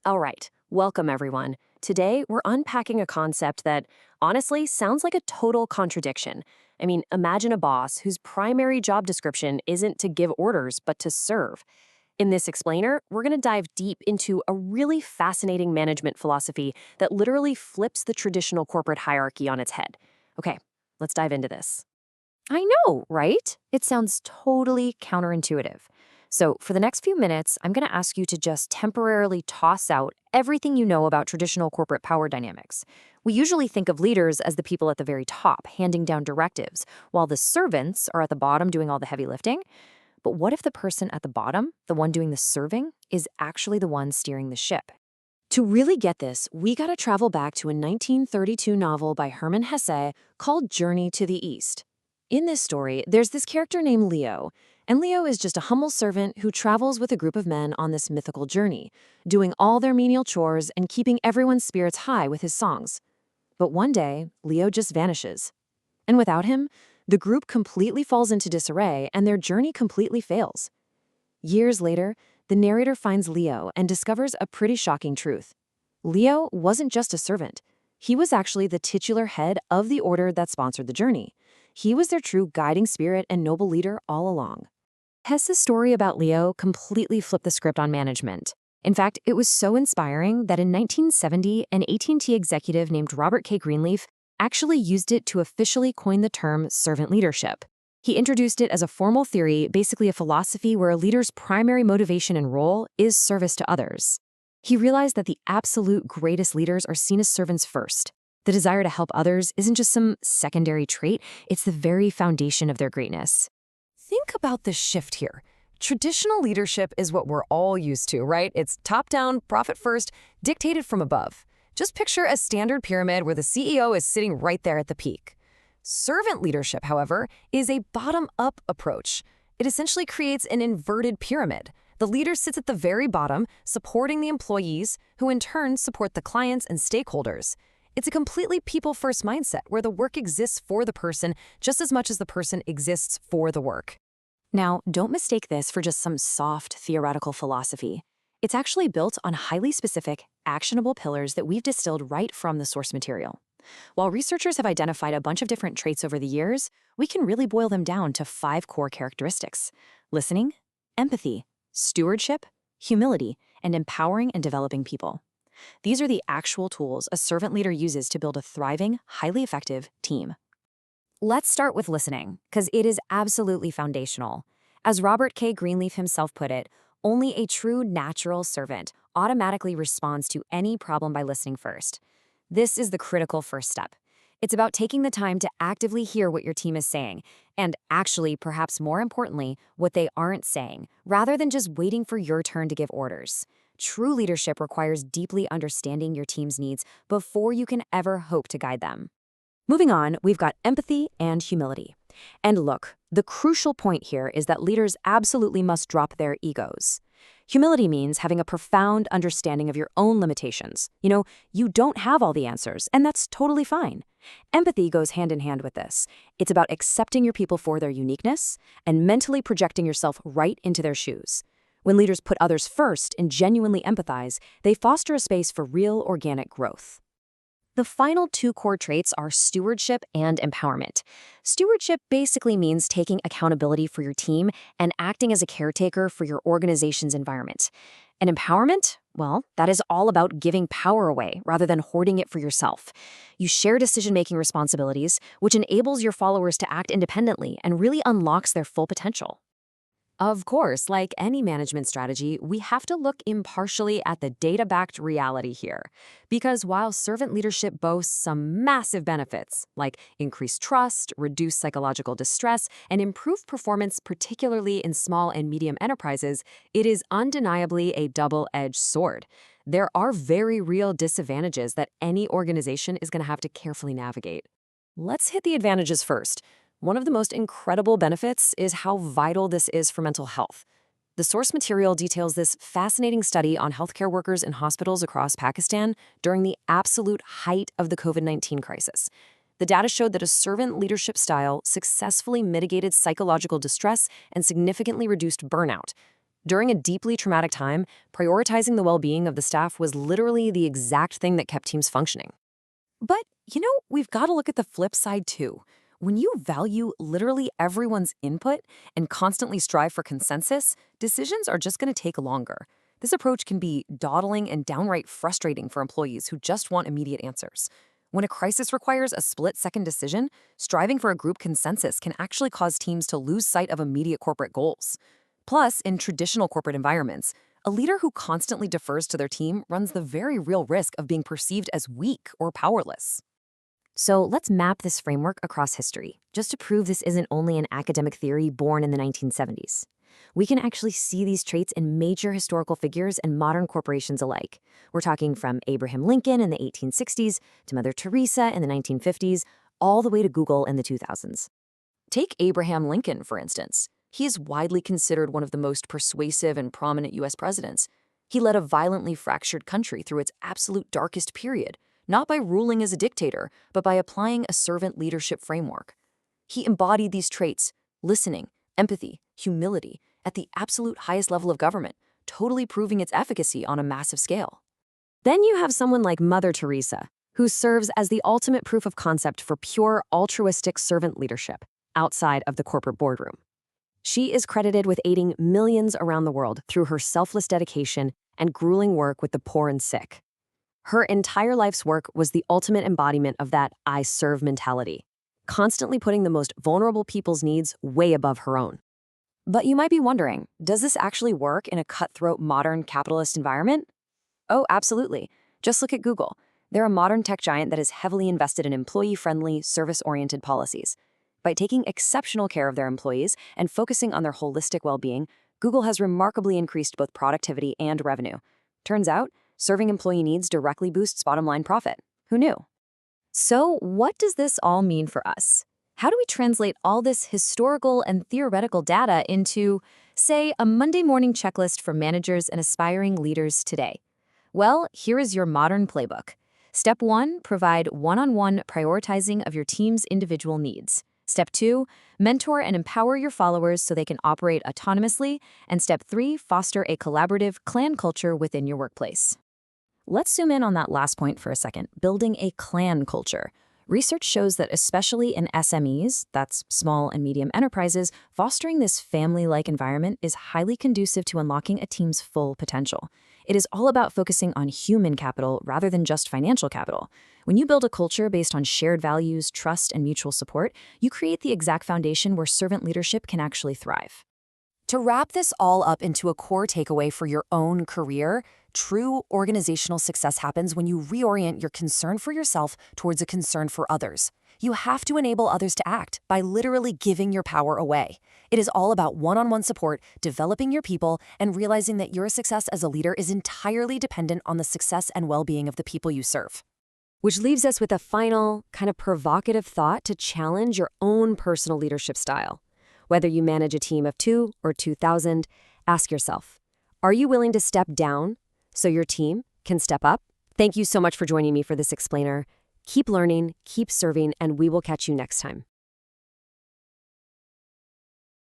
All right, welcome everyone. Today, we're unpacking a concept that honestly sounds like a total contradiction. I mean, imagine a boss whose primary job description isn't to give orders, but to serve. In this explainer, we're going to dive deep into a really fascinating management philosophy that literally flips the traditional corporate hierarchy on its head. Okay, let's dive into this. I know, right? It sounds totally counterintuitive. So, for the next few minutes, I'm going to ask you to just temporarily toss out everything you know about traditional corporate power dynamics. We usually think of leaders as the people at the very top, handing down directives, while the servants are at the bottom doing all the heavy lifting. But what if the person at the bottom, the one doing the serving, is actually the one steering the ship? To really get this, we gotta travel back to a 1932 novel by Hermann Hesse called Journey to the East. In this story, there's this character named Leo, and Leo is just a humble servant who travels with a group of men on this mythical journey, doing all their menial chores and keeping everyone's spirits high with his songs. But one day, Leo just vanishes. And without him, the group completely falls into disarray and their journey completely fails. Years later, the narrator finds Leo and discovers a pretty shocking truth. Leo wasn't just a servant. He was actually the titular head of the order that sponsored the journey. He was their true guiding spirit and noble leader all along. Hess's story about Leo completely flipped the script on management. In fact, it was so inspiring that in 1970, an AT&T executive named Robert K. Greenleaf actually used it to officially coin the term servant leadership. He introduced it as a formal theory, basically a philosophy where a leader's primary motivation and role is service to others. He realized that the absolute greatest leaders are seen as servants first. The desire to help others isn't just some secondary trait, it's the very foundation of their greatness. Think about the shift here. Traditional leadership is what we're all used to, right? It's top-down, profit-first, dictated from above. Just picture a standard pyramid where the CEO is sitting right there at the peak. Servant leadership, however, is a bottom-up approach. It essentially creates an inverted pyramid. The leader sits at the very bottom, supporting the employees, who in turn support the clients and stakeholders. It's a completely people-first mindset where the work exists for the person just as much as the person exists for the work. Now, don't mistake this for just some soft theoretical philosophy. It's actually built on highly specific, actionable pillars that we've distilled right from the source material. While researchers have identified a bunch of different traits over the years, we can really boil them down to 5 core characteristics: listening, empathy, stewardship, humility, and empowering and developing people. These are the actual tools a servant leader uses to build a thriving, highly effective team. Let's start with listening, because it is absolutely foundational. As Robert K. Greenleaf himself put it, only a true natural servant automatically responds to any problem by listening first. This is the critical first step. It's about taking the time to actively hear what your team is saying, and actually, perhaps more importantly, what they aren't saying, rather than just waiting for your turn to give orders. True leadership requires deeply understanding your team's needs before you can ever hope to guide them. Moving on, we've got empathy and humility. And look, the crucial point here is that leaders absolutely must drop their egos. Humility means having a profound understanding of your own limitations. You don't have all the answers, and that's totally fine. Empathy goes hand in hand with this. It's about accepting your people for their uniqueness and mentally projecting yourself right into their shoes. When leaders put others first and genuinely empathize, they foster a space for real organic growth. The final 2 core traits are stewardship and empowerment. Stewardship basically means taking accountability for your team and acting as a caretaker for your organization's environment. And empowerment? Well, that is all about giving power away rather than hoarding it for yourself. You share decision-making responsibilities, which enables your followers to act independently and really unlocks their full potential. Of course, like any management strategy, we have to look impartially at the data-backed reality here. Because while servant leadership boasts some massive benefits, like increased trust, reduced psychological distress, and improved performance, particularly in small and medium enterprises, it is undeniably a double-edged sword. There are very real disadvantages that any organization is going to have to carefully navigate. Let's hit the advantages first. One of the most incredible benefits is how vital this is for mental health. The source material details this fascinating study on healthcare workers in hospitals across Pakistan during the absolute height of the COVID-19 crisis. The data showed that a servant leadership style successfully mitigated psychological distress and significantly reduced burnout. During a deeply traumatic time, prioritizing the well-being of the staff was literally the exact thing that kept teams functioning. But, we've got to look at the flip side too. When you value literally everyone's input and constantly strive for consensus, decisions are just going to take longer. This approach can be dawdling and downright frustrating for employees who just want immediate answers. When a crisis requires a split-second decision, striving for a group consensus can actually cause teams to lose sight of immediate corporate goals. Plus, in traditional corporate environments, a leader who constantly defers to their team runs the very real risk of being perceived as weak or powerless. So let's map this framework across history, just to prove this isn't only an academic theory born in the 1970s. We can actually see these traits in major historical figures and modern corporations alike. We're talking from Abraham Lincoln in the 1860s to Mother Teresa in the 1950s, all the way to Google in the 2000s. Take Abraham Lincoln, for instance. He is widely considered one of the most persuasive and prominent U.S. presidents. He led a violently fractured country through its absolute darkest period, not by ruling as a dictator, but by applying a servant leadership framework. He embodied these traits, listening, empathy, humility, at the absolute highest level of government, totally proving its efficacy on a massive scale. Then you have someone like Mother Teresa, who serves as the ultimate proof of concept for pure altruistic servant leadership outside of the corporate boardroom. She is credited with aiding millions around the world through her selfless dedication and grueling work with the poor and sick. Her entire life's work was the ultimate embodiment of that I serve mentality, constantly putting the most vulnerable people's needs way above her own. But you might be wondering, does this actually work in a cutthroat modern capitalist environment? Oh, absolutely. Just look at Google. They're a modern tech giant that is heavily invested in employee-friendly, service-oriented policies. By taking exceptional care of their employees and focusing on their holistic well-being, Google has remarkably increased both productivity and revenue. Turns out, serving employee needs directly boosts bottom-line profit. Who knew? So, what does this all mean for us? How do we translate all this historical and theoretical data into, say, a Monday morning checklist for managers and aspiring leaders today? Well, here is your modern playbook. Step 1, provide one-on-one prioritizing of your team's individual needs. Step 2, mentor and empower your followers so they can operate autonomously. And Step 3, foster a collaborative clan culture within your workplace. Let's zoom in on that last point for a second, building a clan culture. Research shows that especially in SMEs, that's small and medium enterprises, fostering this family-like environment is highly conducive to unlocking a team's full potential. It is all about focusing on human capital rather than just financial capital. When you build a culture based on shared values, trust, and mutual support, you create the exact foundation where servant leadership can actually thrive. To wrap this all up into a core takeaway for your own career, true organizational success happens when you reorient your concern for yourself towards a concern for others. You have to enable others to act by literally giving your power away. It is all about one-on-one support, developing your people, and realizing that your success as a leader is entirely dependent on the success and well-being of the people you serve. Which leaves us with a final, kind of provocative thought to challenge your own personal leadership style. Whether you manage a team of 2 or 2,000, ask yourself, are you willing to step down so your team can step up? Thank you so much for joining me for this explainer. Keep learning, keep serving, and we will catch you next time.